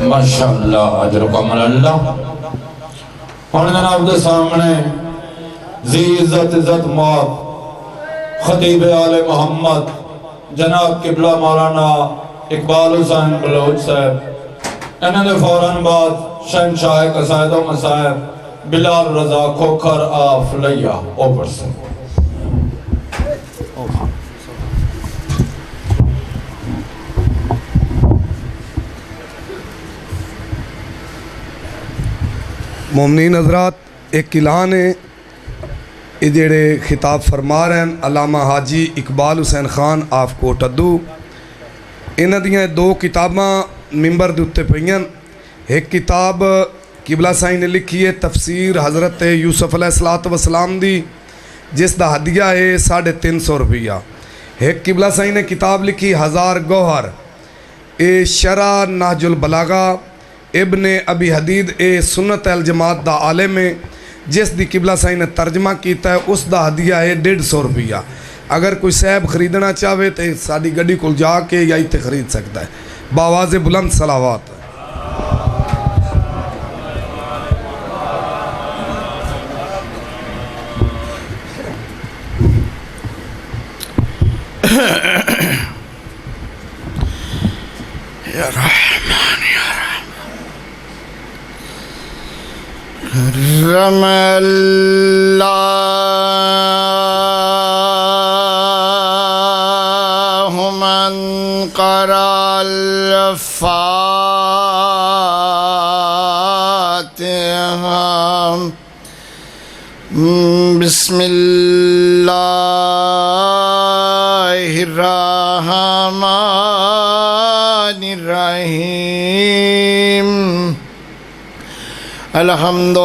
ماشاءاللہ اجرکم اللہ۔ اور جناب دے سامنے ذی عزت موت خطیب آل محمد جناب قبلہ مولانا اقبال حسین بلوچ صاحب، انہوں نے فوراً بعد شہنشاہ قصائد و مصائب بلال رضا کھوکھر آف لیا اوپر سے۔ مومنین حضرات، ایک اعلان ہے، یہ جڑے خطاب فرما رہے ہیں علامہ حاجی اقبال حسین خان آف کوٹدو، انہاں دیاں دو کتاباں ممبر دے اُتے پئیاں۔ ایک کتاب قبلہ سائیں نے لکھی ہے تفسیر حضرت یوسف علیہ السلام دی، جس دا ہدیہ ہے 350 روپیہ۔ ایک قبلہ سائیں نے کتاب لکھی ہزار گوہر، اے شرح نہج البلاغہ ابن ابی حدید اے سنت الجماعت دا عالم ہے، جس دی قبلہ سائیں نے ترجمہ کیتا ہے، اس دا ہدیہ ہے 150 روپیہ۔ اگر کوئی صاحب خریدنا چاہے تو ساری گڈی کول جا کے یا ایتھے خرید سکتا ہے۔ بآواز بلند صلوات۔ یا رحمان یا کرم اللہ من قرأ الفاتحة بسم اللہ الرحمن الرحیم الحمد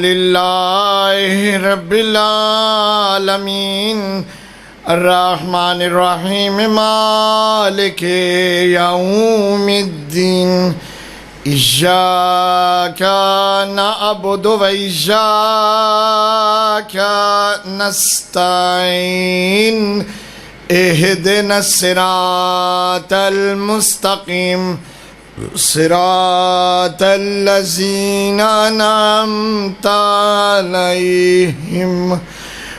للہ رب العالمین الرحمن الرحیم مالک یوم الدین ایاک نعبد و ایاک نستعین اہدنا الصراط المستقیم صراط الذین انعمت علیہم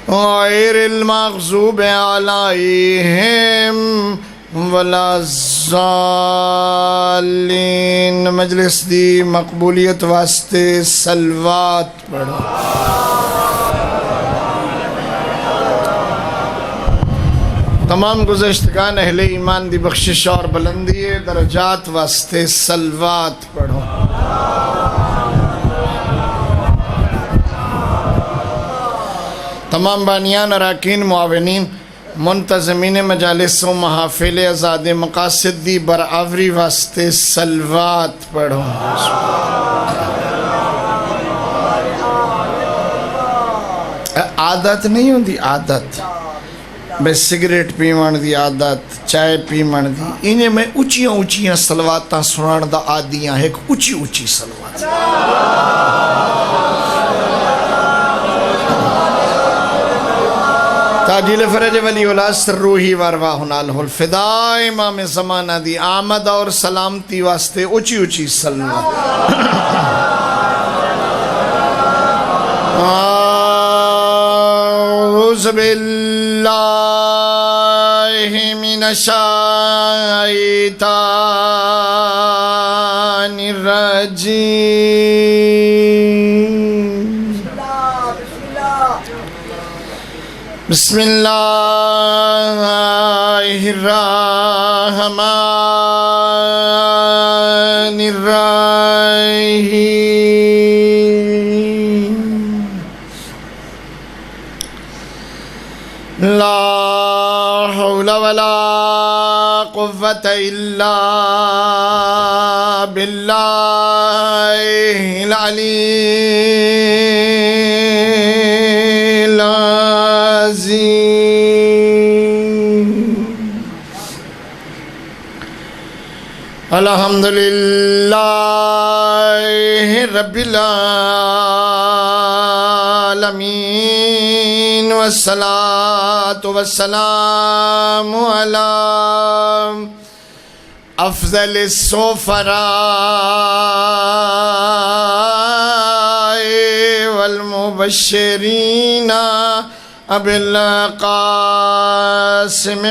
غیر المغضوب علیہم ولا الضالین۔ مجلس دی مقبولیت واسطے صلوات پڑھو۔ تمام گزشتگان اہل ایمان دی بخشش اور بلندی درجات واسطے صلوات پڑھو۔ تمام بانیان اراکین معاونین منتظمین مجالس و محافل آزاد مقاصد دی برآوری واسطے صلوات پڑھو۔ عادت نہیں ہوندی، عادت بے سگریٹ پیمن دی عادت، چائے پیمن دی، انہیں میں اچیاں اچیاں صلواتاں سنان دا عادیاں، ایک اچی اچی صلوات۔ تاجیل فرج ولی اولاد سر روحی وارواہن آلہ الفداء امام زمانہ دی آمد اور سلامتی واسطے اچی اچی صلوات۔ اعوذ باللہ من الشیطان الرجیم۔ بسم اللہ الرحمن الرحیم۔ لا حول ولا قوة الا باللہ العلی العظیم۔ الحمدللہ رب العالمین والصلاة والسلام علی افضل السفراء والمبشرین ابی القاسم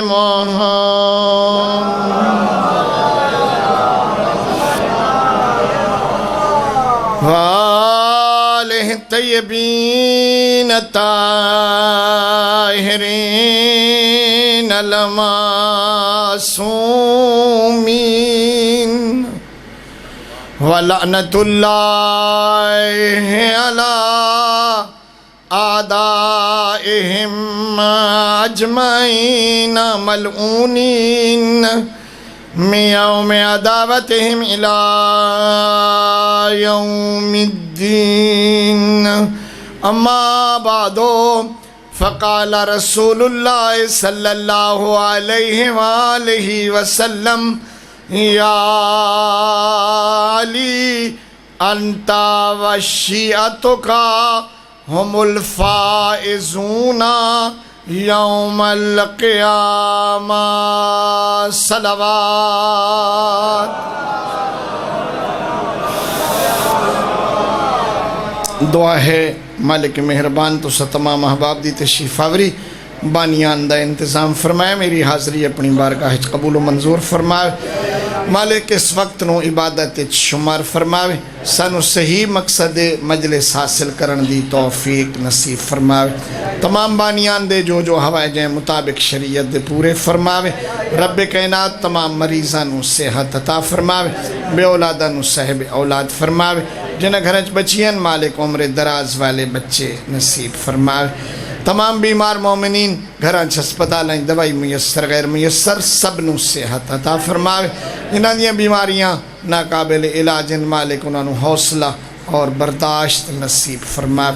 محمد وآلہ الطیبین الطاہرین المعصومین ولعنۃ اللہ علی اعدائہم اجمعین ملعونین من یوم عداوتہم الی یوم الدین اما بعد فقال رسول اللہ صلی اللہ علیہ وآلہ وسلم یا علی انت وشیعتک ہم الفائزون یوم القیامہ صلوات. دعا ہے مالک مہربان تو تمام احباب دی تشریف آوری بانیان دا انتظام فرمائے. میری حاضری اپنی بارگاہ قبول و منظور فرمائے. مالک اس وقت نو عبادت شمار فرمائے. سانو صحیح مقصد مجلس حاصل کرن دی توفیق نصیب فرمائے. تمام بانیان دے جو حوائج مطابق شریعت دے پورے فرمائے. رب کائنات تمام مریضاں نو صحت عطا فرمائے. بے اولاداں نو صاحب اولاد فرمائے. جنہ گھرچ بچیاں مالک عمر دراز والے بچے نصیب فرمائے. تمام بیمار مومنین گھرانچ ہسپتالیں دوائی میسر غیر میسر سب نو صحت عطا فرمائے. جنہاں دیاں بیماریاں ناقابل علاج مالک انہاں نو حوصلہ اور برداشت نصیب فرمائے.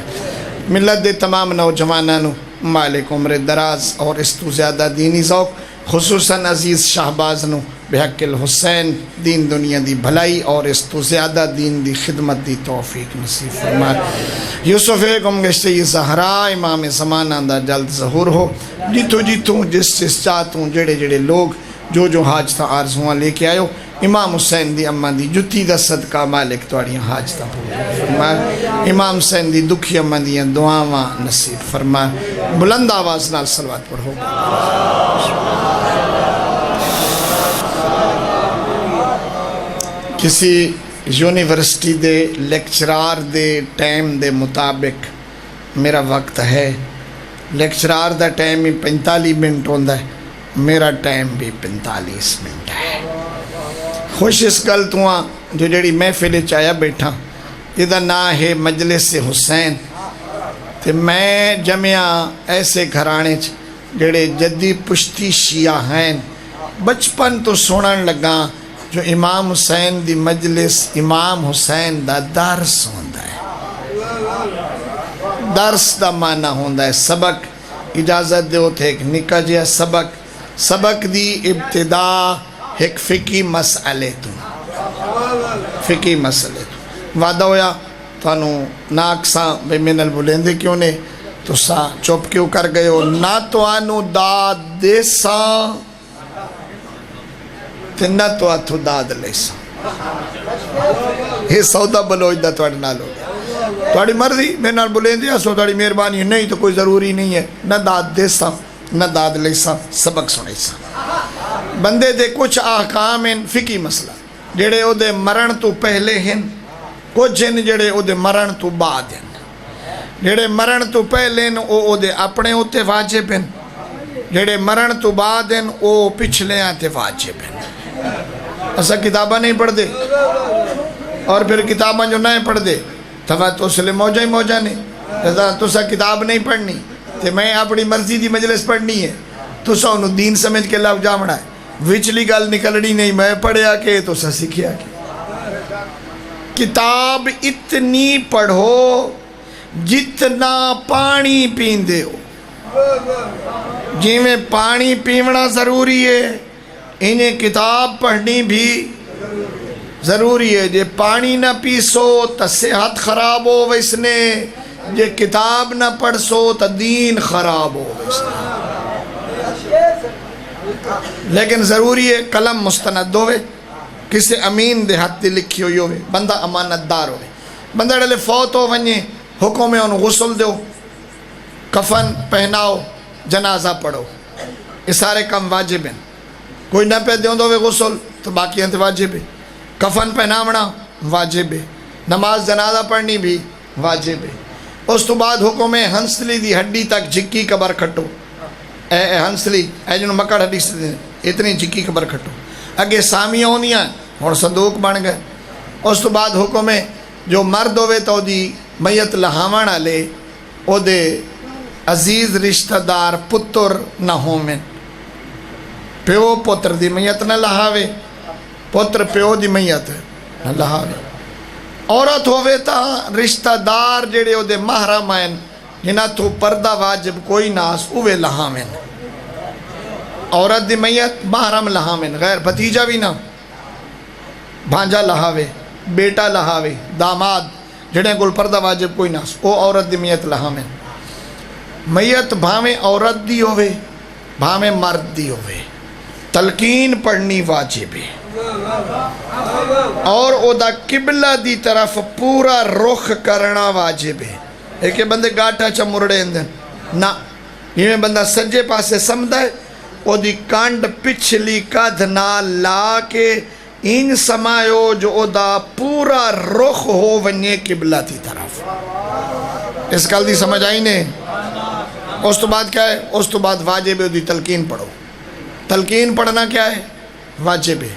ملت دے تمام نوجواناں نو مالک عمر دراز اور اس تو زیادہ دینی ذوق خصوصاً عزیز شہباز نو بحق الحسین دین دنیا دی بھلائی اور اس تو زیادہ دین دی خدمت دی توفیق نصیب فرمائے. یوسف گم گشتی زہرا امام زمانہ دا جلد ظہور ہو. جیتو جس چاہتوں جڑے لوگ جو حاجتہ آرزوان لے کے آئیو امام حسین دی اماں دی جتی دا صدقہ مالک توڑیاں حاجتہ فرمائے. امام حسین دی دکھی اماں دیاں دعاواں نصیب فرمائے. بلند آواز نال صلوات پڑھو. کسی یونیورسٹی دے لیکچرار دے ٹائم دے مطابق میرا وقت ہے. لیکچرار دا ٹائم ہی 45 منٹ ہوندہ ہے. میرا ٹائم بھی 45 منٹ ہے. خوش اس گل تو ہاں جو جڑی محفل چایا بیٹھا یہ دا نا ہے مجلس حسین. تے میں جمعہ ایسے گھرانے جڑے جدی پشتی شیعہ ہیں بچپن تو سنن لگا جو امام حسین دی مجلس امام حسین دا درس ہوندہ ہے. درس دا معنی ہوندہ ہے سبق. اجازت دے ہوتے ایک نکا جیا سبق دی ابتدا ایک فقی مسئلے تو وعدہ ہویا تو ناکساں بے منل بلیندے کیوں نے تو سا چوپ کیوں کر گئے ہو نہ تو آنو داد دے ساں نہ تو آتھو داد لے ساں. یہ سودا بلوچ دا توڑ نہ لو توڑی مرضی میرے نال بلیندے سو توڑی مہربانی نہیں تو کوئی ضروری نہیں ہے. نہ داد دے ساں نہ داد لے ساں سبق سنے ساں. بندے دے کچھ احکام ہیں فقی مسئلہ جڑے او دے مرن تو پہلے ہیں کچھ ہیں جڑے او دے مرن تو بعد ہیں. جڑے مرن تو پہلے ہیں او دے اپنے ہوتے واجب ہیں. جڑے مرن تو بعد ہیں او پچھلے آتے واجب ہیں. ایسا کتابہ نہیں پڑھ دے اور پھر کتابہ جو نہیں پڑھ دے تو اس لئے موجہ نہیں. تو سا کتاب نہیں پڑھنی تو میں اپنی مرضی دی مجلس پڑھنی ہے تو سا انہوں دین سمجھ کے لفظ جامڑا ہے. وچلی گل نکلڑی نہیں میں پڑھیا کہ تو سا سکھیا کہ کتاب اتنی پڑھو جتنا پانی پیندے ہو. جی میں پانی پیونا ضروری ہے انہیں کتاب پڑھنی بھی ضروری ہے. جے پانی نہ پیسو تو صحت خراب ہو ویسنے جے کتاب نہ پڑھ سو تو دین خراب ہو ویسنے. لیکن ضروری ہے قلم مستند ہوئے کسی امین دے ہاتھ لکھی ہوئی ہوئے بندہ امانت دار ہوئے بندہ ڈلے فوت ہو ونجے حکم ہے انہوں غسل دیو کفن پہناؤ جنازہ پڑھو یہ سارے کام واجب ہیں کوئی نہ پہ دیوں دو غسل تو باقی انت واجب ہے کفن پہناونا واجب ہے نماز جنازہ پڑھنی بھی واجب ہے اس تو بعد حکم ہے ہنسلی دی ہڈی تک جھکی قبر کھٹو اے ہنسلی اے جنہوں مکڑ ہڈی سے اتنی جھکی قبر کھٹو اگے سامیاں ہونیاں اور صندوق بن گئے اس تو بعد حکم ہے جو مرد ہوئے تو دی میت لہاونا لے او دے عزیز رشتہ دار پتر نہ ہومن پیو پتر دی میت نہ لہاوے پتر پیو دی میت نہ لہاوے عورت ہوئے تا رشتہ دار جڑے او دے محرم ہیں جنہاں تو پردہ واجب کوئی ناس اوے لہاویں عورت دی میت محرم لہاویں غیر بھتیجا بھی نہ بھانجا لہاوے بیٹا لہاوے داماد جڑے کول پردہ واجب کوئی ناس او عورت دی میت لہاویں میت بھاویں عورت دی ہوئے بھاویں مرد دی ہوئے تلقین پڑھنی واجب ہے اور او دا قبلہ دی طرف پورا رخ کرنا واجب ہے ایک بندے گاٹا چا مرڑے اندن نا یہ بندہ سجے پاسے سمدھا ہے او دی کانڈ پچھلی کدھ نہ لا کے ان سمایو جو او دا پورا رخ ہو ونیے قبلہ دی طرف اس کال دی سمجھ آئی نے اس تو بعد کیا ہے اس تو بعد واجب ہے دی تلقین پڑھو تلقین پڑھنا کیا ہے واجب ہے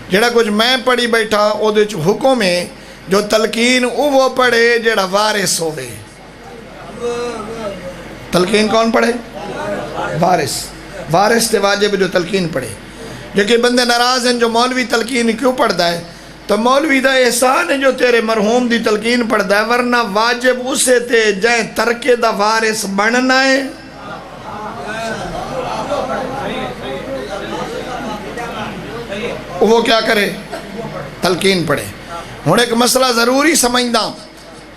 جڑا کچھ میں پڑھی بیٹھا او دے حکم ہے جو تلقین وہ پڑھے جڑا وارث ہوئے تلقین کون پڑھے وارث تے واجب جو تلقین پڑھے جو کہ بندے ناراض ہیں جو مولوی تلقین کیوں پڑھتا ہے تو مولوی دا احسان ہے جو تیرے مرحوم دی تلقین پڑھتا ہے ورنہ واجب اسے تے جائیں ترکے دا وارث بننا ہے وہ کیا کرے تلقین پڑھے ہوں ایک مسئلہ ضروری سمجھنا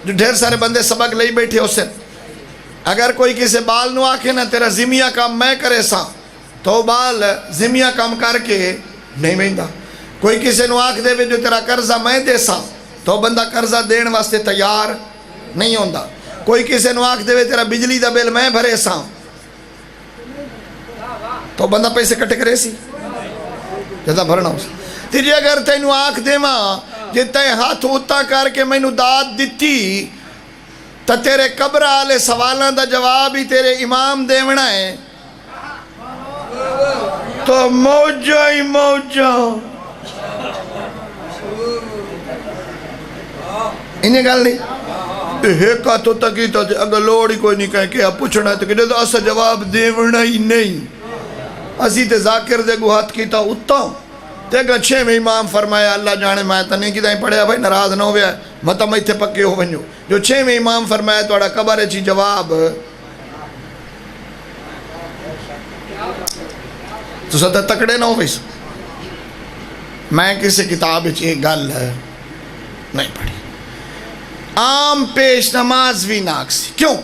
جو ڈھیر سارے بندے سبق لئی بیٹھے اسے اگر کوئی کسی بال نو آکھے نا تیرا زمیہ کام میں کرے سا تو بال زمیہ کام کر کے نہیں بہندا کوئی کسی نو آکھ دے وے جو تیرا قرضہ میں دے سا تو بندہ قرضہ دین واسطے تیار نہیں ہوندا کوئی کسی نو آکھ دے وے تیرا بجلی دا بل میں بھرے سا تو بندہ پیسے کٹے کرے سی جدا بھرنا ہو تیری اگر تینو آکھ دے ماں جتا ہاتھ ہوتا کر کے میں نو داد دیتی تا تیرے قبر آلے سوالان دا جواب ہی تیرے امام دیونا ہے تو موجہ ہی موجہ انہیں گل نہیں ایکا تو تکی تا اگر لوڑی کوئی نہیں کہیں کہ آپ پوچھنا ہے تو کہ اسا جواب دیونا ہی نہیں اسی تے ذاکر دے گو ہاتھ کیتا اتا تے اگر 6 میں امام فرمایا اللہ جانے میں تا نہیں کی دائیں پڑھیا بھائی ناراض نہ ہویا مطا میں تھے پکے ہو بنجو جو 6 میں امام فرمایا تو اڑا قبر چی جواب تو ستا تکڑے نہ ہو بھائی میں کسی کتاب چی گل نہیں پڑھی عام پیش نماز بھی ناکسی کیوں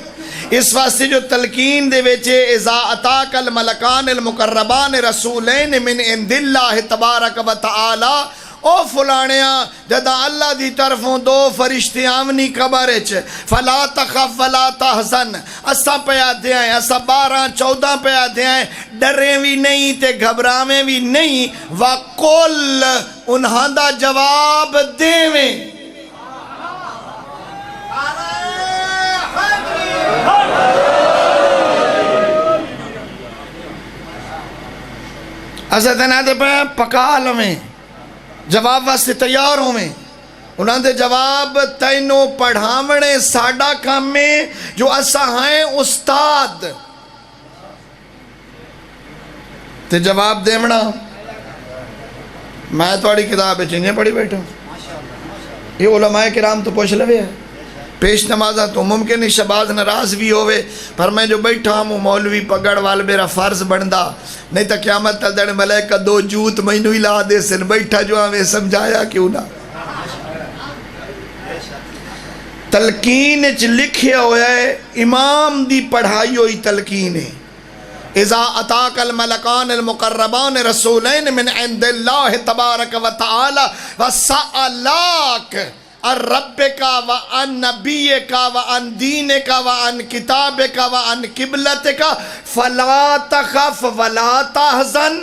اس واسطے جو تلقین دے ویچے اذا اتاک الملکان المقربان رسولین من عند اللہ تبارک و تعالی او فلانیاں جدا اللہ دی طرفوں 2 فرشتے آمنی قبرچ فلا تخف ولا تحزن اسا پیا دیائیں اسا 12-14 پیا دیائیں ڈریں بھی نہیں تے گھبرامیں بھی نہیں وَقُلْ انہاں دا جواب دیویں حضرت نادے پہ پکا لویں جواب واسطے تیار ہوئیں انہاں دے جواب تینوں پڑھاونے ساڑا کام میں جو اسا ہیں استاد تے جواب دیمنا میں توڑی کتاب ہے چنگے پڑھی بیٹھا یہ علماء کرام تو پوچھ لوے ہیں پیش نمازہ تو ممکن نہیں شباز ناراض بھی ہوئے پر میں جو بیٹھا ہوں مولوی پگڑ وال میرا فرض بندہ نہیں تا قیامت تلدڑ ملیکہ 2 جوت مینو ہی لا دے سن بیٹھا جو ہمیں سمجھایا کیوں نہ تلقین چ لکھیا ہویا ہے امام دی پڑھائی ہوئی تلقین ہے اذا اتاک الملکان المقربان رسولین من عند اللہ تبارک و تعالی وسألاک عن ربک وعن نبیک وعن دینک وعن کتابک وعن قبلتک فلا تخف ولا تحزن،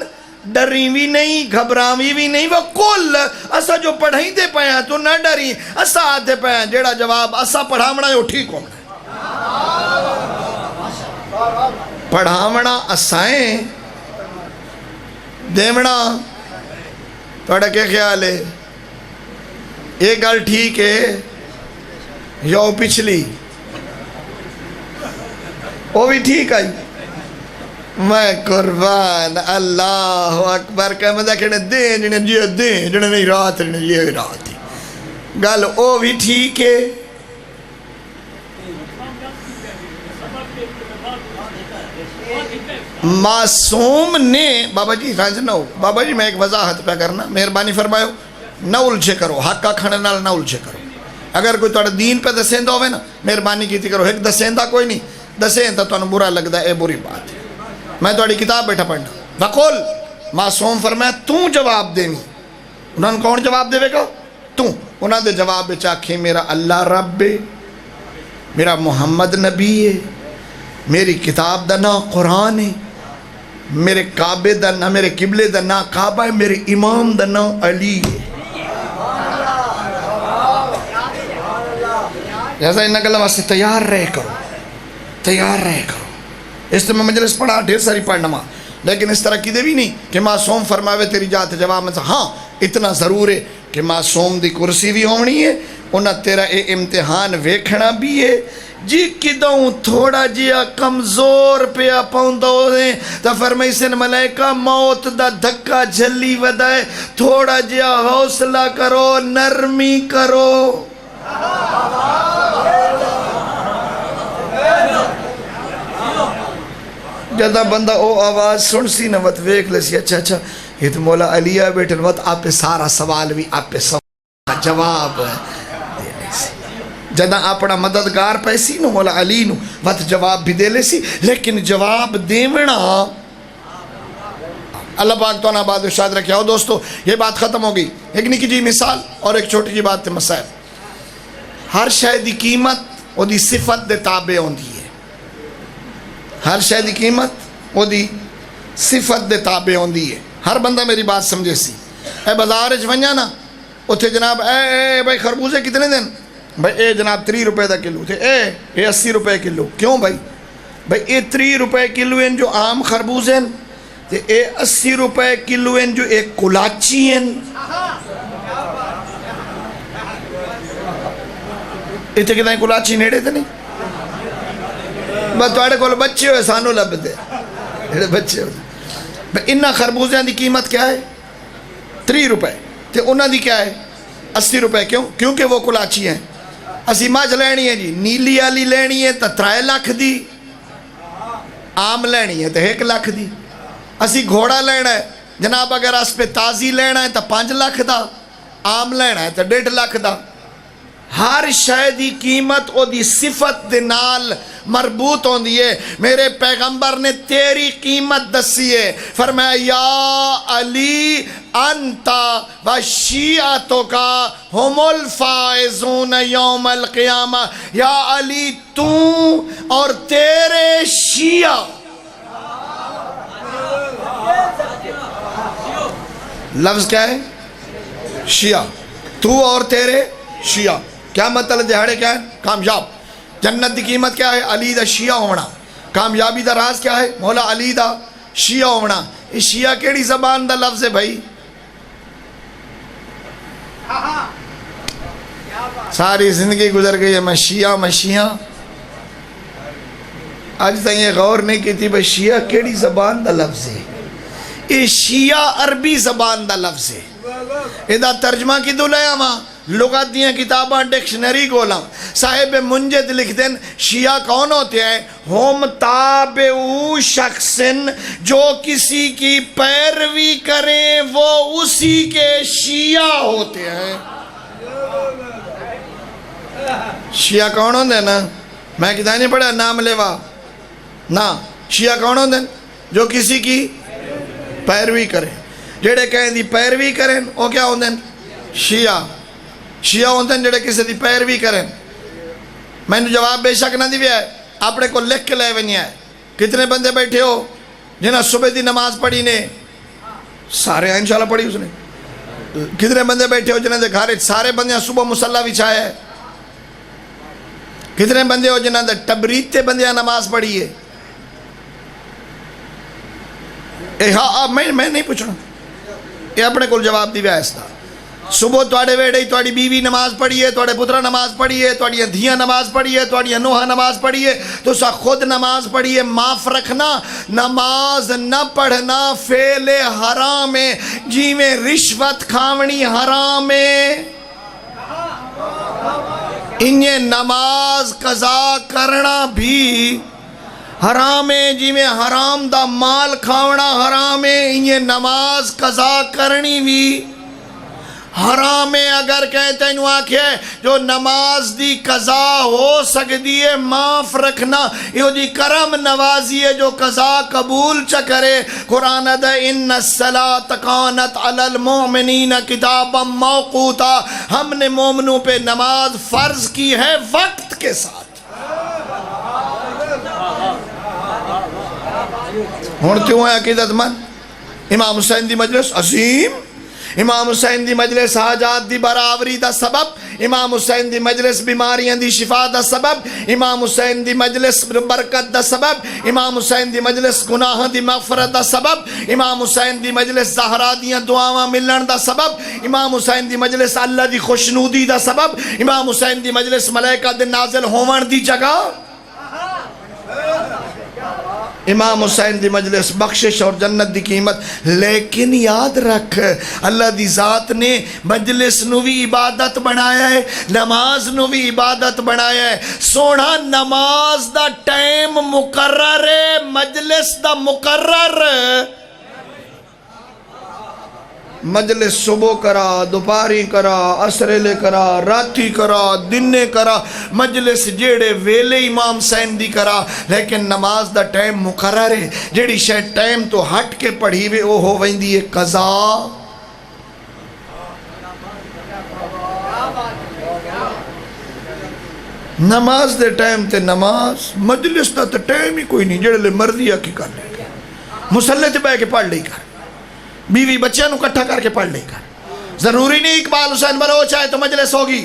ڈری بھی نہیں گھبراوی بھی نہیں، وہ کل اسا جو پڑھائی دے پائے ہیں تو نہ ڈری، اسا آتے پائے ہیں جیڑا جواب اسا پڑھامنا ہے وہ ٹھیک ہونا ہے، پڑھامنا اسائیں دیونا توڑا کیا خیال ہے؟ ایک گل ٹھیک ہے یا وہ پچھلی وہ بھی ٹھیک آئی؟ میں قربان اللہ اکبر کا مزہ کہنے دیں جنہیں جیے دیں جنہیں نہیں رات رہنے یہ رات ہی گل وہ بھی ٹھیک ہے۔ معصوم نے بابا جی رنج نہ ہو، بابا جی میں ایک وضاحت پہ کرنا مہربانی فرمائیو، نہ الجھے کرو، حق کا کھانے نال نہ الجھے کرو، اگر کوئی توڑا دین پہ دسیندہ ہوئے نا مہربانی کیتی کرو، ایک دسیندہ کوئی نہیں، دسیندہ تو انہوں برا لگتا ہے، اے بری بات ہے۔ میں توڑی کتاب بیٹھا پڑھنا وقول معصوم فرمایا تو جواب دینی، انہوں نے کون جواب دے گا؟ تو انہوں نے جواب بے چاکھیں میرا اللہ رب ہے، میرا محمد نبی ہے، میری کتاب دا نا قرآن ہے، میرے کعبے دا نا میرے قبلے دا نا کعبہ ہے، میرے امام دا نا علی ہے۔ جیسا انہا گلہ واسے تیار رہ کرو، تیار رہ کرو۔ اس طرح میں مجلس پڑھا ڈھیر ساری پڑھنا ماں، لیکن اس طرح کی دے بھی نہیں کہ معصوم فرماوے تیری جات جواب میں سے ہاں اتنا ضرور ہے کہ معصوم دی کرسی بھی ہونی ہے، انہاں تیرا اے امتحان ویکھنا بھی ہے، جی کدوں تھوڑا جیا کمزور پیا پاؤندہ ہوئے تا فرمائی سن ملائکہ موت دا دھکا جھلی ودائے، تھوڑا جیا حوصلہ کرو نرمی کرو۔ جدہ بندہ او آواز سن سی نہ وقت ویک لیسی اچھا اچھا یہ تو مولا علیہ بیٹھن وقت آپ پہ سارا سوال بھی آپ پہ سوال جواب دے لیسی، جدہ اپنا مددگار پیسی نو مولا علی نو وقت جواب بھی دے لیسی، لیکن جواب دیونا اللہ پاک تو نا بعد ارشاد رکھیا ہو۔ دوستو یہ بات ختم ہو گئی، ایک نکی جی مثال اور ایک چھوٹی جی بات تے مسائل۔ ہر شے دی قیمت وہ دی صفت دے تابع ہوندی ہے، ہر شے دی قیمت وہ دی صفت دے تابع ہوندی ہے۔ ہر بندہ میری بات سمجھے سی، اے بازار ونجا نا اتھے جناب اے بھائی خربوزے کتنے دن؟ بھائی اے جناب 30 روپے دا کلو تھے، اے 80 روپے کلو، کیوں بھائی؟ بھائی اے 30 روپے کلو ہیں جو عام خربوزے ہیں، تے اے 80 روپے کلو ہیں جو ایک کلاچی ہیں۔ اتھے کتنے کلاچی نیڑے تھے نہیں؟ بس توڑے کول بچے ہوئے سانو لب دے بچے ہوئے۔ انہا خربوزیاں دی قیمت کیا ہے؟ 30 روپے، تے انہا دی کیا ہے؟ 80 روپے، کیوں؟ کیونکہ وہ کلاچی ہیں۔ اسی ماج لینی ہے جی نیلی آلی لینی ہے تا 3 لاکھ دی، عام لینی ہے تا 1 لاکھ دی۔ اسی گھوڑا لینا ہے جناب اگر اس پہ تازی لینا ہے تا 5 لاکھ دا، عام لینا ہے تا 1.5 لاکھ دا۔ ہر شے دی قیمت او دی صفت دے نال مربوط ہوندی ہے۔ میرے پیغمبر نے تیری قیمت دسی ہے، فرمایا یا علی انتا و شیعتک ہم الفائزون یوم القیامہ، یا علی تو اور تیرے شیعہ۔ لفظ کیا ہے؟ شیعہ، تو اور تیرے شیعہ۔ کیا مطلب دہاڑے کیا ہے؟ کامیاب۔ جنت دی قیمت کیا ہے؟ علی دا شیعہ ہونا۔ کامیابی دا راز کیا ہے؟ مولا علی دا شیعہ ہونا۔ اس شیعہ کیڑی زبان دا لفظ ہے بھائی؟ ساری زندگی گزر گئی ہے میں شیعہ۔ آج تک یہ غور نہیں کی تھی بھائی شیعہ کیڑی زبان دا لفظ ہے؟ یہ شیعہ عربی زبان دا لفظ ہے۔ ادا ترجمہ کی دو لیا ماں لغت دیاں کتاباں ڈکشنری گولاں صاحب منجد لکھ دیں شیعہ کون ہوتے ہیں؟ ہم تابعو شخصن جو کسی کی پیروی کریں وہ اسی کے شیعہ ہوتے ہیں۔ شیعہ کون ہوتے ہیں نا؟ میں کتاب نہیں پڑھا نام لیوا نا، شیعہ کون ہوتے ہیں؟ جو کسی کی پیروی کریں. جڑے کہیں دی پیروی کریں وہ کیا ہوندے ہیں؟ شیعہ ہوندے ہیں جڑے کسی دی پیروی کریں. میں نے جواب بے شک نہ دیا ہے، اپنے کو لکھ کے لے ونیا ہے. کتنے بندے بیٹھے ہو جنہاں صبح دی نماز پڑھی نے؟ سارے انشاءاللہ پڑھی اس نے. کتنے بندے بیٹھے ہو جنہاں دے گھر سارے بندے صبح مصلی وچھایا ہے؟ کتنے بندے ہو جنہاں دے ٹبریتے بندے نماز پڑھی ہے؟ ہاں میں نہیں پوچھنا، یہ اپنے کو جواب دی ویس تھا. صبح توڑے ویڑے توڑی بیوی نماز پڑھی ہے، توڑے پترہ نماز پڑھی ہے، توڑی دھیاں نماز پڑھی ہے، توڑی نوحہ نماز پڑھی ہے، تو سا خود نماز پڑھی ہے. معاف رکھنا، نماز نہ پڑھنا فعل حرام ہے، جی میں رشوت کھاونی حرام ہے. انہیں نماز قضا کرنا بھی حرام ہے، جی میں حرام دا مال کھاونا حرام ہے. انہیں نماز قضا کرنی بھی حرام ہے. اگر کہتے ہیں آکھے جو نماز دی قضا ہو سکتی ہے معاف رکھنا، یہ دی کرم نوازی ہے جو قضا قبول چکرے. قرآن دا ان الصلاۃ کانت علی المؤمنین کتابا موقوتا، ہم نے مومنوں پہ نماز فرض کی ہے وقت کے ساتھ. ہونتے ہوئے عقیدت مند امام حسین دی مجلس عظیم، امام حسین دی مجلس حاجات دی برابری دا سبب، امام حسین دی مجلس بیماریاں دی شفا دا سبب، امام حسین دی مجلس برکت دا سبب، امام حسین دی مجلس گناہ دی مغفرت دا سبب، امام حسین دی مجلس زہرا دیاں دعاواں ملن دا سبب، امام حسین دی مجلس اللہ دی خوشنودی دا سبب، امام حسین دی مجلس ملائکہ دے نازل ہون دی جگہ، امام حسین دی مجلس بخشش اور جنت دی قیمت. لیکن یاد رکھ اللہ دی ذات نے مجلس نو بھی عبادت بنایا ہے، نماز نو بھی عبادت بنایا ہے. سونا نماز دا ٹائم مقرر ہے، مجلس دا مقرر. مجلس صبح کرا، دوپہری کرا، عصر لے کرا، راتی کرا، دنے کرا، مجلس جیڑے ویلے امام حسین دی کرا، لیکن نماز دا ٹائم مقرر ہے. جیڑی شاید ٹائم تو ہٹ کے پڑھی وے وہ ہو ویندی ہے قضا. نماز دے ٹائم تے نماز، مجلس دا تے ٹائم ہی کوئی نہیں، جیڑے لے مرضی آکی کر لے، مصلی تے بے کے پڑھ لے کر، بیوی بچیاں نو کٹھا کر کے پڑھ لے کر. ضروری نہیں اقبال حسین بلوچ آئے تو مجلس ہوگی،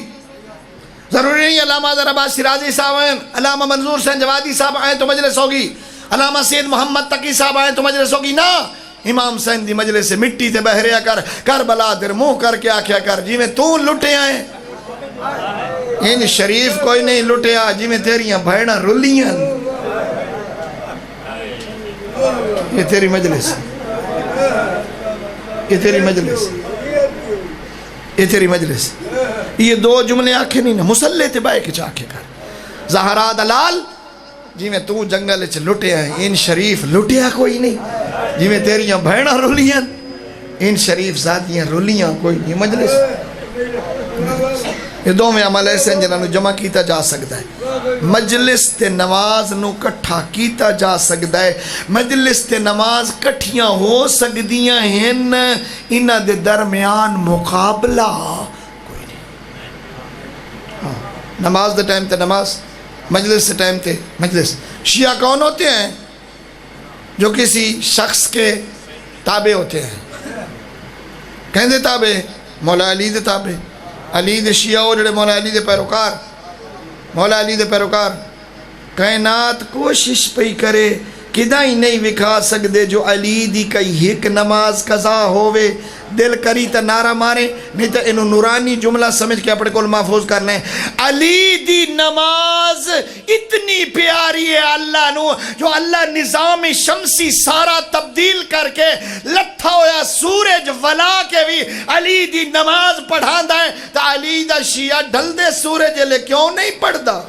ضروری نہیں علامہ حیدر عباس شیرازی صاحب آئیں، علامہ منظور حسین جوادی صاحب آئیں تو مجلس ہوگی، علامہ سید محمد تقی صاحب آئیں تو مجلس ہوگی. نا، امام حسین دی مجلس سے مٹی تے بہریا کر، کربلا در منہ کر کے آکھیا کر جی میں تو لٹے آئیں. ان شریف کوئی نہیں لٹیا جی میں تیریاں بھائیڑاں رلیاں. یہ تیری مجلس، یہ تیری مجلس، یہ تیری مجلس. یہ دو جملے آکھے نہیں نا، مسلح تے بائے کے چاکھے کر. زہرا دلال جی میں تو جنگل چ لٹیا ہے، ان شریف لٹیا کوئی نہیں جی میں تیریاں بھیڑاں رولیاں. ان شریف ذاتیاں رولیاں کوئی نہیں. مجلس یہ دو میں عمل ایسے ہیں جنہاں نو جمع کیتا جا سکتا ہے. مجلس تے نماز نو کٹھا کیتا جا سکتا ہے، مجلس تے نماز کٹھیاں ہو سکدیاں ہیں، انہاں دے درمیان مقابلہ کوئی نہیں. نماز دے ٹائم تے نماز، مجلس دے ٹائم تے مجلس. شیعہ کون ہوتے ہیں؟ جو کسی شخص کے تابع ہوتے ہیں. کہیں دے تابع؟ مولا علی دے تابع. علی دے شیعہ ہو جڑے مولا علی دے پیروکار، مولا علی دے پیروکار. کائنات کوشش پہ کرے کدہ ہی نہیں وکھا سکدے جو علی دی کئی ایک نماز قضا ہوئے. دل کری تا نعرہ مارے، نہیں تا انہوں نورانی جملہ سمجھ کے اپنے کول محفوظ کرنا ہے. علی دی نماز اتنی پیاری ہے اللہ نو، جو اللہ نظام شمسی سارا تبدیل کر کے لتھا ہویا سورج ولا کے بھی علی دی نماز پڑھان دا ہے. تا علی دا شیعہ ڈھل دے سورج لے کیوں نہیں پڑھ دا؟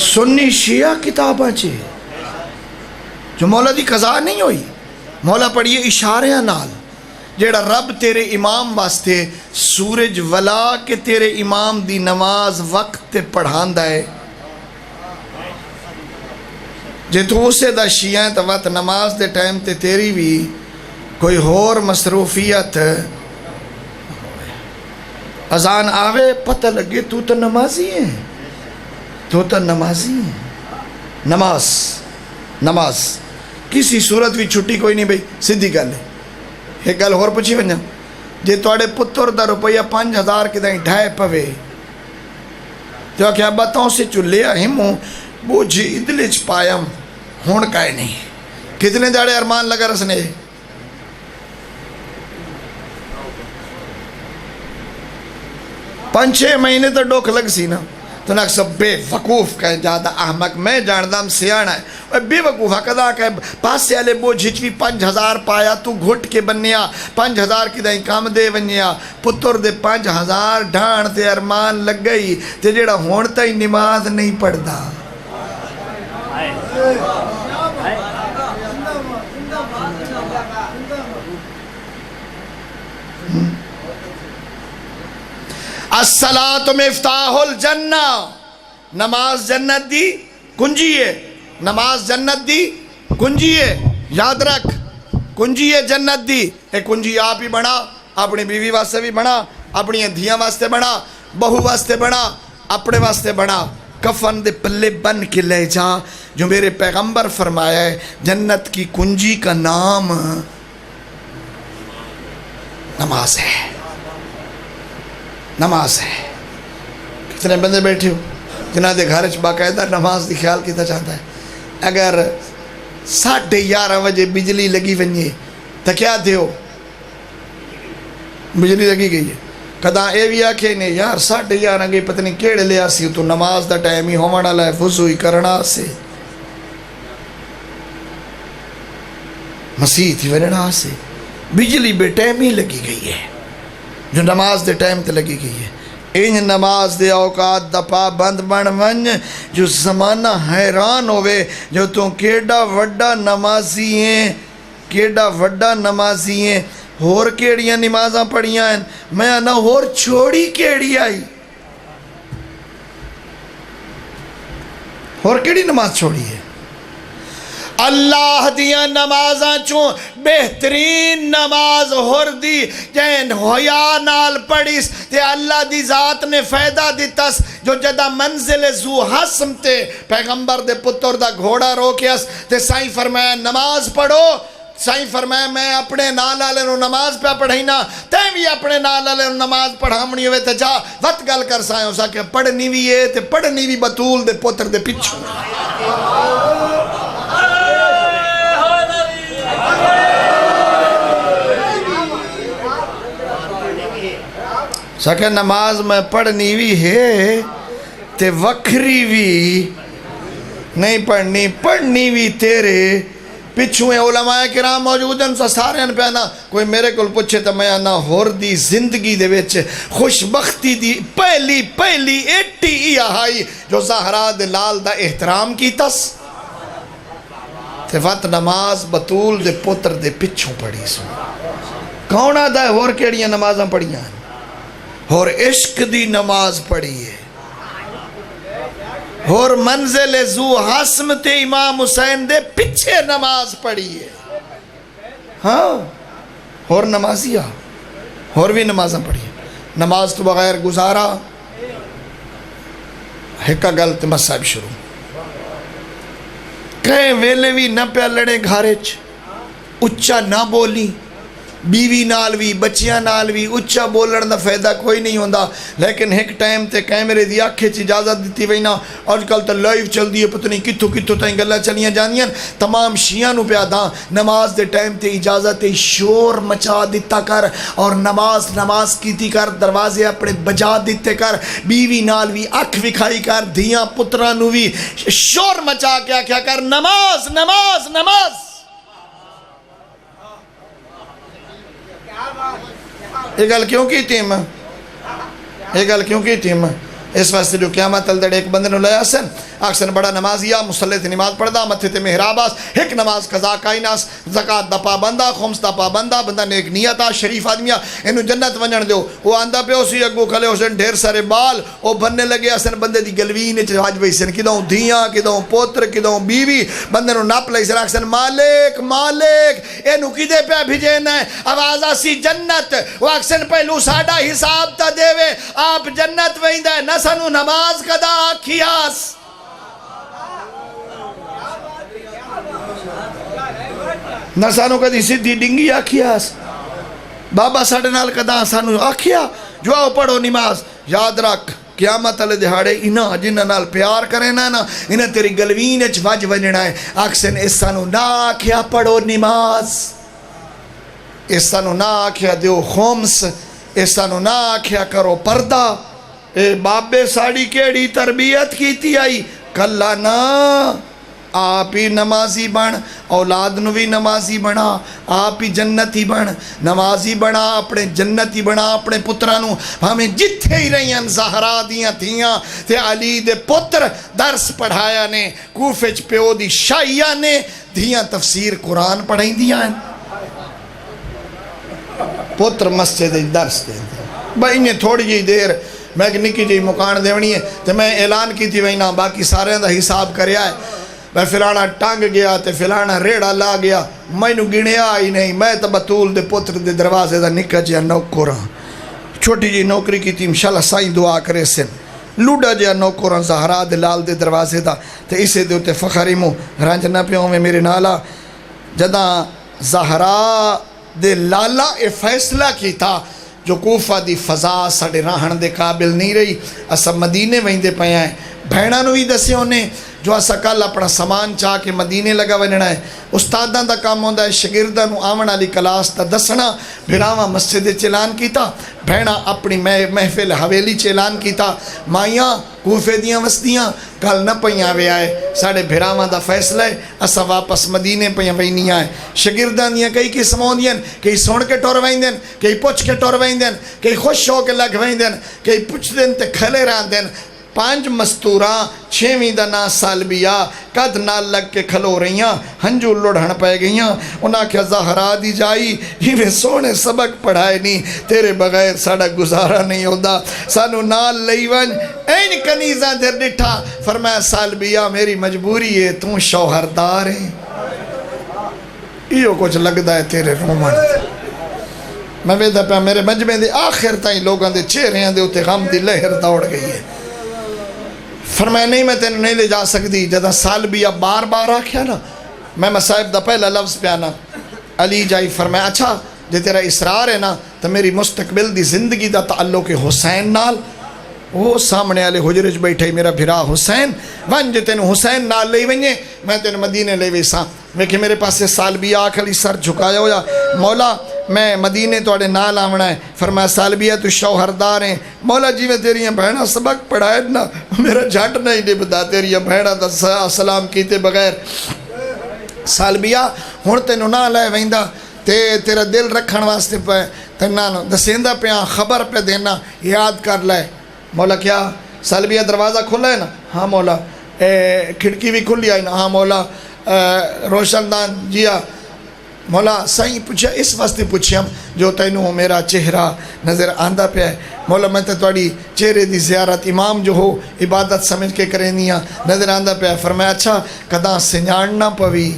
سنی شیعہ کتاباں چے جو مولا دی قضا نہیں ہوئی، مولا پڑھیے اشاریاں نال. جیڑا رب تیرے امام واسطے سورج ولا کے تیرے امام دی نماز وقت تے پڑھاندا ہے، جے تو اسے دا شیعہ تو وقت نماز دے ٹائم تے تیری بھی کوئی ہور مصروفیت اذان آوے پتہ لگے تو تو نمازی ہے، تو تو نمازی ہے۔ نماز کسی صورت بھی چھٹی کوئی نہیں بھئی، سدھی گل ہے۔ ایک گل اور پوچھی ونجا، جے توڑے پتر دا روپیہ 5000 کے دائیں ڈھائے پوے تو کیا بتاؤں سے چلیا ہموں بوجھی ادلچ پائم ہون کائے نہیں، کتنے داڑے ارمان لگا رسنے 5-6 مہینے تو ڈوک لگ سی نا، تو نک سب بے وقوف کہیں جاتا احمق میں جاندام سیانا ہے، بے وقوف کدا کہ پاس سے آلے بو جھچوی 5000 پایا تو گھٹ کے بنیا 5000 کی دائیں کام دے ونیا پتر دے 5000 ڈھان تے ارمان لگ گئی تے جیڑا ہونتا ہی نماز نہیں پڑھدا۔ الصلاۃ مفتاح الجنہ، نماز جنت دی کنجی ہے، نماز جنت دی کنجی ہے، یاد رکھ کنجی ہے جنت دی۔ ایک کنجی آپ ہی بنا، اپنی بیوی واسطے بھی بنا، اپنی دھیاں واسطے بنا، بہو واسطے بنا، اپنے واسطے بنا، کفن دے پلے بن کے لے جا، جو میرے پیغمبر فرمایا ہے جنت کی کنجی کا نام نماز ہے، نماز ہے۔ کتنے بندے بیٹھے ہو جنہاں دے گھر باقاعدہ نماز دی خیال کیتا چاہتا ہے، اگر 11:30 بجے بجلی لگی ونجے تو کیا دیو؟ بجلی لگی گئی ہے، کدا اے بھی آکھے نے یار 11:30 گئی پتہ نہیں کیڑے لے آسی تو نماز دا ٹائم ہی ہونا والا ہے، وضو ہی کرنا سے مسیح تھی وننا سے بجلی بے ٹائم ہی لگی گئی ہے، جو نماز دے ٹائم تے لگی گئی ہے۔ ان نماز دے اوقات دا پابند بن ون جو زمانہ حیران ہوئے جو تو کیڑا وڈا نمازی ہیں، کیڑا وڈا نمازی ہیں، ہور کیڑیاں نمازاں پڑھیاں ہیں، میں آنا ہور چھوڑی کیڑی آئی، ہور کیڑی نماز چھوڑی ہے؟ اللہ دیاں نمازاں چون بہترین نماز ہور دی جین ہویا نال پڑھیس تے اللہ دی ذات نے فائدہ دیتاس، جو جدہ منزل زو حسم تے پیغمبر دے پتر دا گھوڑا روکیاس تے سائیں فرمایا نماز پڑھو، سائیں فرمایا میں اپنے نال آلے نو نماز پہ پڑھائینا تیں بھی اپنے نال آلے نو نماز پڑھامنی ہوئے تے جا وقت گل کر سائیں ہو سا کہ پڑھنی بھی ہے تے پڑھنی بھی بطول دے پتر دے پچھو سکے نماز میں پڑھنی بھی ہے تے وکھری بھی نہیں پڑھنی، پڑھنی بھی تیرے پچھویں علماء کرام موجود ہیں سارے ہیں پہنا کوئی میرے کل پوچھے تو میں آنا ہور دی زندگی دے ویچ خوشبختی دی پہلی ایٹی ای آئی جو زہرا دے لال دا احترام کی تس تے وقت نماز بطول دے پتر دے پچھوں پڑھی سو کون آدھا ہے ہور کیڑیاں نمازاں پڑھیاں ہیں، اور عشق دی نماز پڑھی ہے، اور منزل زو حسم تے امام حسین دے پچھے نماز پڑھی ہے، ہاں اور نمازیہ اور بھی نمازاں پڑھی ہے۔ نماز تو بغیر گزارا ہکا گلت مسائب شروع کہیں ویلے بھی نہ پہ لڑے گھارچ اچھا نہ بولی، بیوی نال بھی بچیاں نال بھی اچھا بولن دا فائدہ کوئی نہیں ہوندا، لیکن ایک ٹائم تے کیمرے دی آنکھیں چ اجازت دیتی وئی نا، آج کل تو لائیو چل دی ہے پتہ نہیں کتھوں تائیں گلاں چلیاں جانیاں، تمام شیعہ نو پیا داں نماز دے ٹائم تے اجازت شور مچا دیتا کر اور نماز کیتی کر، دروازے اپنے بجا دیتے کر، بیوی نال بھی اکھ وکھائی کر، دھیاں پتراں نو بھی شور مچا کیا کر، نماز نماز نماز۔ یہ گل کیوں کی تیم یہ گل کیوں کی تیم اس واسطے جو قیامت تل دڑے ایک بندے نو لیا سن آکسن بڑا نمازیا مسلح تے نماز پڑھدا متھے تے محراب آس ایک نماز قضا کائناس زکات دا پابندہ خمس دا پابندہ بندہ نیک نیتا شریف آدمیا اینو جنت ونجن دیو وہ آندا پیو سی اگو کھلے حسین ڈھیر سارے بال او بننے لگے اسن بندے دی گلوین چ واج وئی سن کدوں دھیاں کدوں پوتر کدوں بیوی بندے نو نپ لئی سن آکسن مالک مالک اینو کدے پہ بھیجنا ہے آواز آسی جنت وہ آکسن پہلو ساڈا حساب تا دیوے آپ جنت ویندا ہے نہ سانو نماز قضا آکھیاس نہ سانو کدی سدھی ڈنگی آکھیاس بابا ساڈے نال قضا سانو آکھیا جو آؤ پڑھو نماز یاد رکھ قیامت والے دہاڑے انہاں جنہاں نال پیار کرے نا انہاں تیری گلوین وچ وج ونجنا ہے آکسن اس سانو نہ آکھیا پڑھو نماز اس سانو نہ آکھیا دیو خمس اس سانو نہ آکھیا کرو پردہ اے بابے ساڑی کیڑی تربیت کیتی آئی کلا نا آپ ہی نمازی بن اولاد نو بھی نمازی بنا آپ ہی جنتی بن نمازی بنا اپنے جنتی بنا اپنے پترانو ہمیں جتھے ہی رہی ہیں زہرا دیاں تھیاں تے علی دے پتر درس پڑھایا نے کوفچ پیو دی شائیہ نے دھیاں تفسیر قرآن پڑھائیں دیاں پتر مسجد درس دیں بھائی انہیں تھوڑی جی دیر میں ایک نکی جی مکان دیونی ہے تو میں اعلان کی تھی وہینا باقی سارے دا حساب کریا ہے میں فلانا ٹانگ گیا تے فلانا ریڑا لا گیا میں نو گنیا ہی نہیں میں تو بطول دے پتر دے دروازے دا نکا جیا نوکراں چھوٹی جی نوکری کی تھی انشاءاللہ سائیں دعا کرے سن لوڈا جیا نوکراں زہرا دے لال دے دروازے دا تے اسے دے ہوتے فخری مو رنج نہ پیوں میں میرے نالا جداں زہرا دے لالا اے فیصلہ کی تھا جو کوفہ دی فضا ساڑے راہن دے قابل نہیں رہی اسا مدینے وہیں دے پہیا ہیں بھینہ نو ہی دسے ہونے جو اسا کل اپنا سامان چاہ کے مدینے لگا وننا ہے استاداں دا کام ہوندا ہے شاگرداں نو آون والی کلاس تا دسنا بھراواں مسجد چلان کیتا بھیڑا اپنی محفل حویلی چلان کیتا مائیاں کوفے دیاں وسدیاں کل نہ پہیاں وے آئے ساڑے بھراواں دا فیصلہ ہے اسا واپس مدینے پہیاں وے نہیں آئے شاگرداں دیاں کئی قسم ہوندیاں کئی سن کے ٹور ویں دین کئی پوچھ کے ٹور ویں دین کئی خوش ہو کے لگ ویں دین کئی پوچھ دین تے کھلے رہن دین 5 مستوراں 6ویں دا نا سالبیا قد نال لگ کے کھلو رہیاں ہنجو لڑھن پہ گئیاں انہاں کیا زہرا دی جائی ہمیں سونے سبق پڑھائے نہیں تیرے بغیر ساڑا گزارا نہیں ہوتا سانو نال لئی ون این کنیزاں در ڈٹھا فرمایا سالبیا میری مجبوری ہے تم شوہردار ہیں یہ کچھ لگدا ہے تیرے رومن میں ویدہ پہ میرے مجمع دے آخر تائیں لوگاں دے چہرے دے ہوتے غم دی لہر دوڑ گئی ہے فرمایا نہیں میں تینوں نہیں لے جا سکتی جدہ سالبیا بار بار آکھیا نا میں مصائب دا پہلا لفظ پہ آنا علی جائی فرمایا اچھا جے تیرا اصرار ہے نا تو میری مستقبل دی زندگی دا تعلق حسین نال وہ سامنے والے حجرج بیٹھے میرا بھرا حسین ون جے تینوں حسین نال لے ونجے میں تینوں مدینے لے ویسا ویکھے میرے پاس سے سالبیا آکھلی سر جھکایا ہویا مولا میں مدینے توڑے نال آونا ہے فرمایا سالبیا تو شوہردار ہیں مولا جی میں تیریاں بہنہ سبق پڑھائے نا میرا جھٹ نہیں نبدا تیریاں بہنہ دا سلام کیتے بغیر سالبیا ہون تینوں نہ لائے ویندہ تیرا دل رکھن واسطے پہ تینوں دسیندہ پہ خبر پہ دینا یاد کر لائے مولا کیا سالبیا دروازہ کھلا ہے نا ہاں مولا کھڑکی بھی کھلی آئی نا ہاں مولا روشن دان جیا مولا سائیں پوچھا اس واسطے پوچھیں جو تینوں میرا چہرہ نظر آندہ پہ ہے مولا میں تھوڑی چہرے دی زیارت امام جو ہو عبادت سمجھ کے کرینیاں نظر آندہ پہ ہے فرمایا اچھا کداں سنجھاننا پوی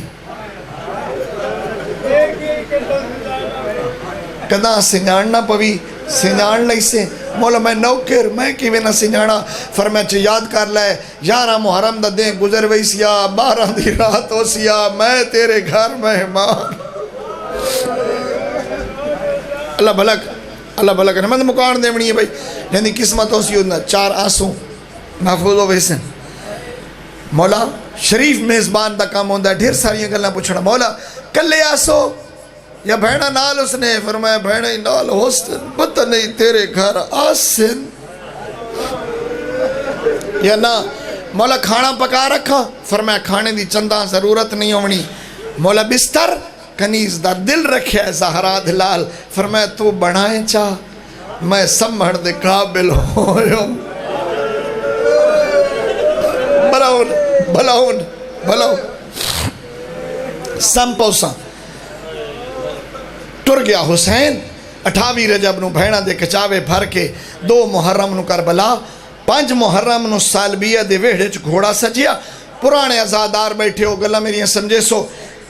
کداں سنجھاننا پوی سنجھان لئی سے مولا میں نوکر میں کیویں نہ سنجھانا فرمایا چھ یاد کر لائے 11 محرم دا دیں گزر وئی سیا 12 دی رات ہو سیا میں تیرے گھر مہمان اللہ بھلا کرے میں تو مکان دیونی ہے بھائی یعنی قسمت ہو سی ہونا 4 آنسوں محفوظ ہو ویسن مولا شریف میزبان دا کام ہوندہ ہے ڈھیر ساریاں گلنا پوچھنا مولا کلے آسو یا بھیڑا نال اس نے فرمایا بھیڑا ہی نال ہوستن پتہ نہیں تیرے گھر آسن یا نا مولا کھانا پکا رکھا فرمایا کھانے دی چندہ ضرورت نہیں ہونی مولا بستر کنیز دا دل رکھیا ہے زہرا دلال فرمایا تو بڑھائیں چاہ میں سمجھ دے قابل ہوں براؤن بھلاؤ سم پوسا ٹر گیا حسین 28 رجب نو بھیڑا دے کچاوے بھر کے 2 محرم نو کربلا 5 محرم نو سالبیہ دے ویڑے چ گھوڑا سجیا پرانے ازادار بیٹھے ہو گلا میری سمجھے سو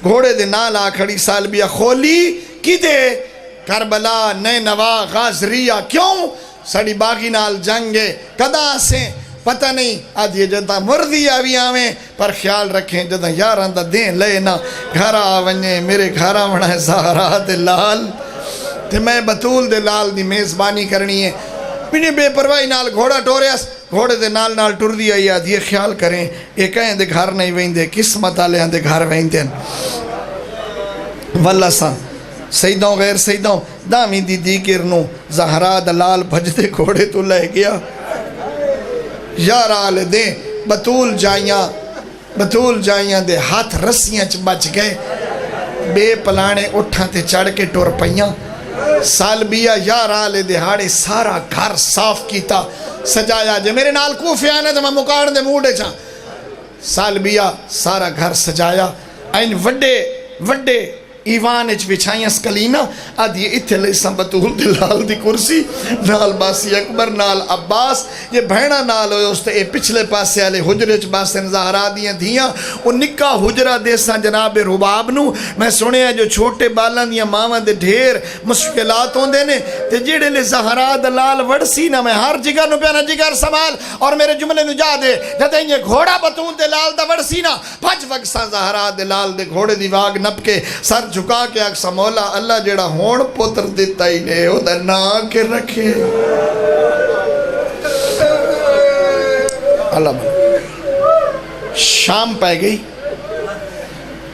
گھوڑے دے نال آ کھڑی سالبیہ کھولی کی دے کربلا نینوا غازریہ کیوں سڑی باغی نال جنگے کدا سے پتہ نہیں آدھی جدہ مردی آوی آویں پر خیال رکھیں جدہ یاران دا دین لے نا گھر آونے میرے گھر آونا ہے زہرا دے لال تے میں بطول دے لال دی میزبانی کرنی ہے پینی بے پروائی نال گھوڑا ٹوریس گھوڑے دے نال نال ٹر دیا یا دیئے خیال کریں ایک کہیں دے گھر نہیں وہیں دے قسمت آلے ہاں دے گھر وہیں دے واللہ سا سیدوں غیر سیدوں دامی دی دیگر زہرا دلال بھجدے گھوڑے تو لے گیا یار آلے دیں بطول جائیاں دے ہاتھ رسیاں چ بچ گئے بے پلانے اٹھاں تے چڑھ کے ٹور پئیاں سالبیہ یار آلے دہاڑے سارا گھر صاف کیتا سجایا جے میرے نال کوفے آنے تو میں مکاڑ دے موڑے چاں سالبیہ سارا گھر سجایا این وڈے ایوان اچ بچھائیاں سکلینا آدھی اتھے لیساں بطول دلال دی کرسی نال باسی اکبر نال عباس یہ بھینا نال ہوئے اس تے پچھلے پاسے آلے حجرے چ باسن زہرا دیاں دھیاں وہ نکا حجرہ دیساں جناب رباب نو میں سنے ہیں جو چھوٹے بالاں دیاں ماما دے ڈھیر مشکلات ہوں دینے تے جیڑے لے زہرا دلال وڑسی نا میں ہر جگر نو پیانا جگر سمال اور میرے جملے نو جا دے جتے یہ گھوڑا بطول دلال دا وڑسی نا پھج وقساں زہرا دلال دے گھوڑے دی واگ نپ کے سر جھکا کے اکسا مولا اللہ جیڑا ہون پتر دیتا ہی نے او دا نا کے رکھے اللہ بنا شام پہ گئی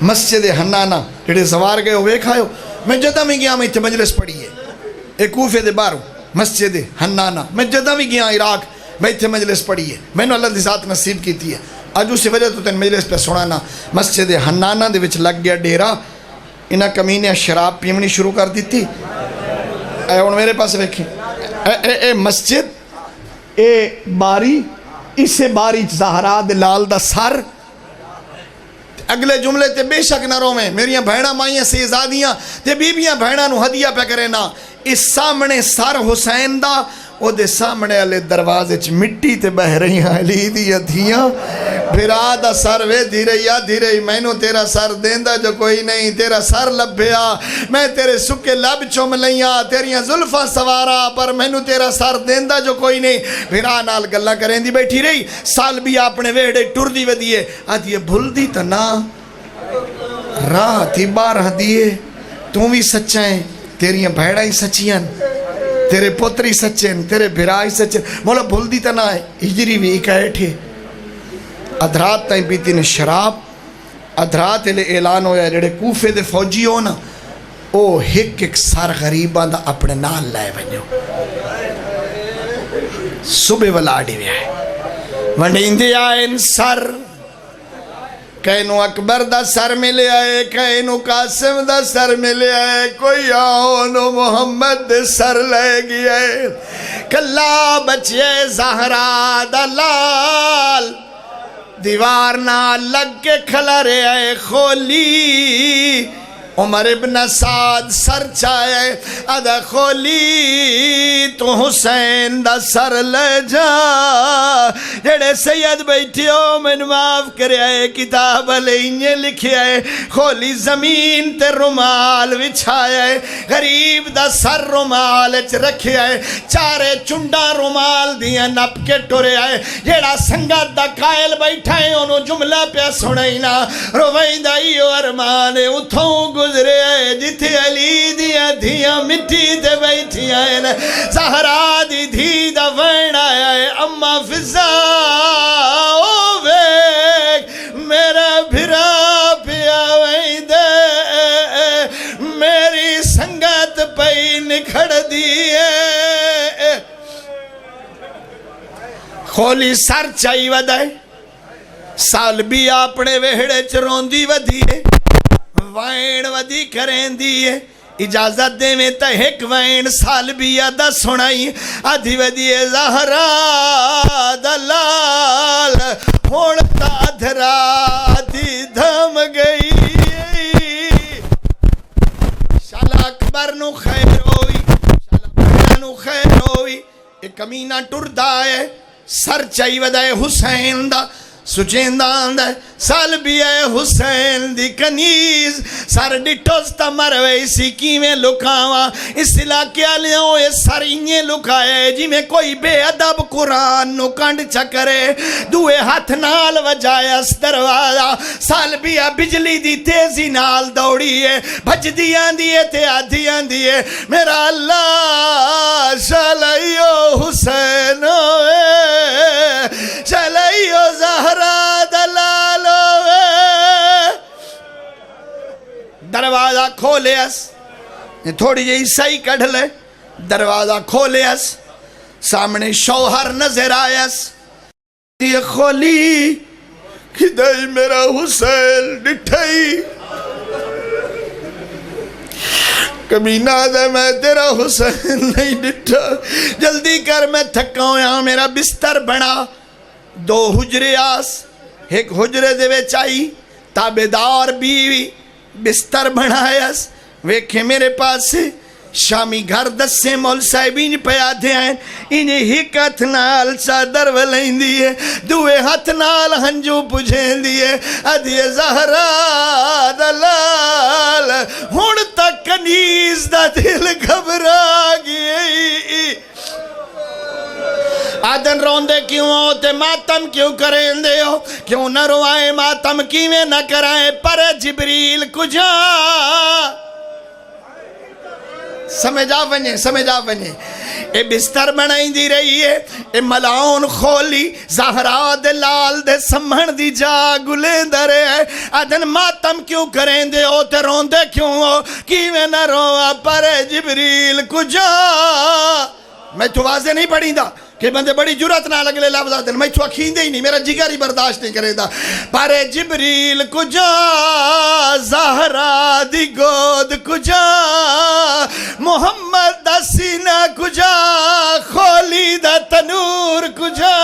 مسجد حنانہ جیڑے زوار گئے ہوئے کھائے ہو میں جدہ میں گیا میں اتھے مجلس پڑھی ہے ایک کوفے دے بارو مسجد حنانہ میں جدہ میں گیا عراق میں اتھے مجلس پڑھی ہے میں نے اللہ دی ذات نصیب کی تھی ہے آج اسی وجہ تو تین مجلس پہ سنانا مسجد حنانہ دے وچ لگ گیا ڈیرا انہاں کمینے شراب پیمنی شروع کر دی تھی اے ان میرے پاس دیکھیں اے مسجد اے باری اسے باری زہرا دلال دا سر اگلے جملے تے بے شک نہ رو میں میریاں بھیڑا مائیاں سیزادیاں تے بیبیاں بھیڑا نو ہدیہ پہ کرے نا اس سامنے سر حسین دا او دے سامنے علی دروازے چ مٹی تے بہ رہی ہیں علی دیا دھیاں بھرا دا سر وے دھیرے میں نو تیرا سر دیندہ جو کوئی نہیں تیرا سر لبھیا میں تیرے سکے لب چوم لیاں تیریاں ظلفہ سوارا پر میں نو تیرا سر دیندہ جو کوئی نہیں بھرا نال گلہ کریں دی بیٹھی رہی سال بھی اپنے ویڑے ٹر دی ودیے آدھیے بھول دی تنا راہ تھی بارہ دیے تم بھی سچائیں تیریاں بھیڑا ہی سچیاں تیرے پوتری سچیں تیرے بھرائی سچیں مولا بھول دی تنا ہے ہجری بھی اکائٹھے ادھرات تائیں پیتی نے شراب ادھرات لے اعلان ہویا جڑے کوفے دے فوجی ہونا او ایک سار غریبان دا اپنے نال لائے بنیو صبح والاڈی بھی آئے ونڈیندی آئے سر کہنو اکبر دا سر ملے آئے کہنو قاسم دا سر ملے آئے کوئی آنو محمد دے سر لے گیا ہے کلا بچے زہرا دلال دیوار نہ لگ کے کھلا رہے آئے کھولی عمر ابن سعد سر چاہے ادا کھولی تو حسین دا سر لے جا جڑے سید بیٹھی ہو من معاف کرے آئے کتاب علیہ لکھے آئے کھولی زمین تے رومال وچھائے غریب دا سر رومال اچ رکھے آئے چارے چنڈا رومال دیا نپ کے ٹورے آئے جڑا سنگت دا قائل بیٹھا ہے انہوں جملہ پہ سنائینا روائیں دائیو ارمانے اتھوں گزرے آئے جتھے علی دیا دھیاں مٹی دے بیٹھی آئے زہرا دی دھی دا وین آیا ہے اما فضا او ویک میرا بھرا پیا وین دے میری سنگت پئی نکھڑ دیئے کھولی سر چائی ودائے سال بھی اپنے وہڑے چروندی ودیئے وائن ودی کریں دیئے اجازت دے میں تا ایک وین سال بھی یادہ سنائی آدھی ودی زہرا دلال ہوڑتا دھرا دی دھم گئی شالا اکبر نو خیر ہوئی شالا اکبر نو خیر ہوئی ایک کمینہ ٹردہ ہے سر چاہی ودائے حسین دا سچیندان دے سال بھی ہے حسین دی کنیز سر ڈٹوستا مروے سیکی میں لکاوا اس علاقے آلے ہوئے سر انہیں لکائے جی میں کوئی بے ادب قرآن نو کانڈ چکرے دوے ہاتھ نال وجایا اس دروازہ سال بھی ہے بجلی دی تیزی نال دوڑی ہے بھج دیاں دیئے تے آدھیاں دیئے میرا اللہ شالائیو حسین ہوئے شالائیو زہرا دلالو دروازہ کھولے اس تھوڑی جی صحیح کڑھ لے دروازہ کھولے اس سامنے شوہر نظر آیا اس یہ کھولی کدائی میرا حسین ڈٹھائی کمینہ دے میں تیرا حسین نہیں ڈٹھا جلدی کر میں تھکا ہوں میرا بستر بنا دو حجرے آس ایک حجرے دے وے چاہی تابدار بیوی بستر بنایاس ویکھے میرے پاس سے شامی گھر دس سے مول صاحبین پہ آدھے آئیں انہیں ہک ہاتھ نال چادر ولائیں دیئے دوے ہاتھ نال ہنجو پجھیں دیئے ادھیے زہرا دلال ہون تک کنیز دا دل گھبرا گئی آدن روندے کیوں ہوتے ماتم کیوں کریں دے ہو کیوں نہ روائیں ماتم کیویں نہ کرائیں پر جبریل کجا سمجھا ونجے اے بستر بنائی دی رہی ہے اے ملاؤن کھولی زہرا دے لال دے سمہن دی جا گلے درے ہے آدن ماتم کیوں کریں دے ہو تے روندے کیوں ہو کیویں نہ روا پر جبریل کجا میں تو واضح نہیں پڑھیں دا کہ بندے بڑی جرات نہ لگلے لفظ آدھن میں تو کھیندے ہی نہیں میرا جگر ہی برداشت نہیں کرے دا پر جبریل کجا زہرا دی گود کجا محمد دا سینہ کجا خولی دا تنور کجا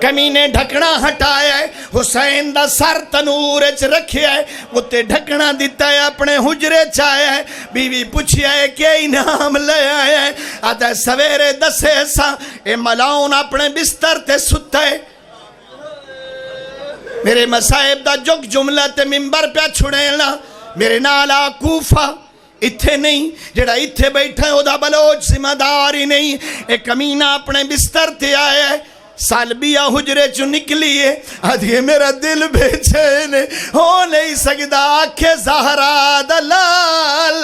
کمینے ڈھکنا ہٹایا ہے حسین دا سر تنور اچ رکھیا ہے اتے ڈھکنا دیتا ہے اپنے حجرے چاہیا ہے بیوی پوچھیا ہے کہ انعام لے آیا ہے آتا ہے سویرے دسے سا اے ملاؤن اپنے بستر تے ستا ہے میرے مسائب دا جگ جملہ تے ممبر پہ چھڑینا میرے نالا کوفہ اتھے نہیں جڑا اتھے بیٹھا ہے او دا بلوچ ذمہ داری نہیں ایک کمینہ اپنے بستر تے آیا ہے سالبیہ حجرے چو نکلی ہے آدھے میرا دل بے چین ہو نہیں سکتا آنکھیں زہرا دلال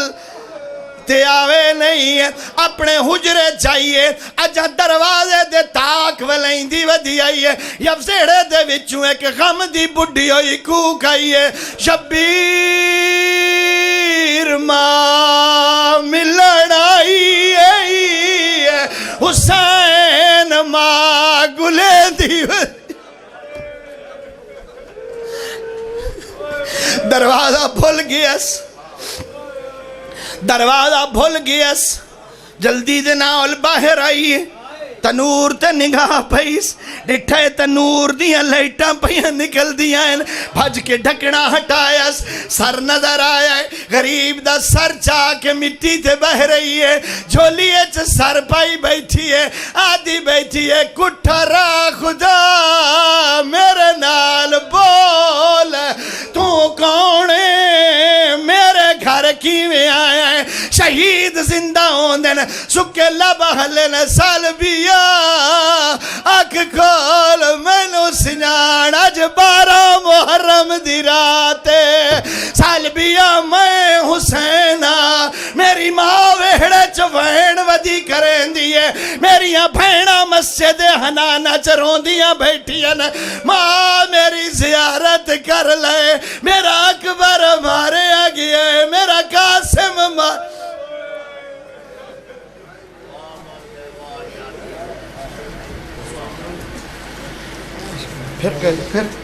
تے آوے نہیں ہے اپنے حجرے چاہیے اجا دروازے دے تاک ولائیں دی ودی آئی ہے یب زیڑے دے وچوں ایک غم دی بڑھی ہوئی کوک آئی ہے شبیر ماں ملن آئی ہے حسین ماں گلے دی دروازہ بھول گیس جلدی دے ناول باہر آئیے تنور تے نگاہ پئیس ڈٹھے تنور دیاں لائٹاں پئیاں نکل دیاں بھج کے ڈھکنا ہٹایا سر نظر آیا ہے غریب دا سر چاہ کے مٹی تے بہ رہی ہے جھولی اچ سر پائی بیٹھی ہے آدھی بیٹھی ہے کٹھرا خدا میرے نال بول تو کون ہے میرے گھر کیویں آیا ہے شہید زندہ ہوندن سکے لب ہلن سالبیا اک کھول مینو سنان اج 12 محرم دی رات سالبیا میں حسینہ میری ماں ویڑے چوین ودی کریں دیئے میریاں بھیڑا مسجد حنانہ چروندیاں بیٹھیاں ماں میری زیارت کر لے میرا اکبر مارے آگیا ہے میرا قاسم مارے پھر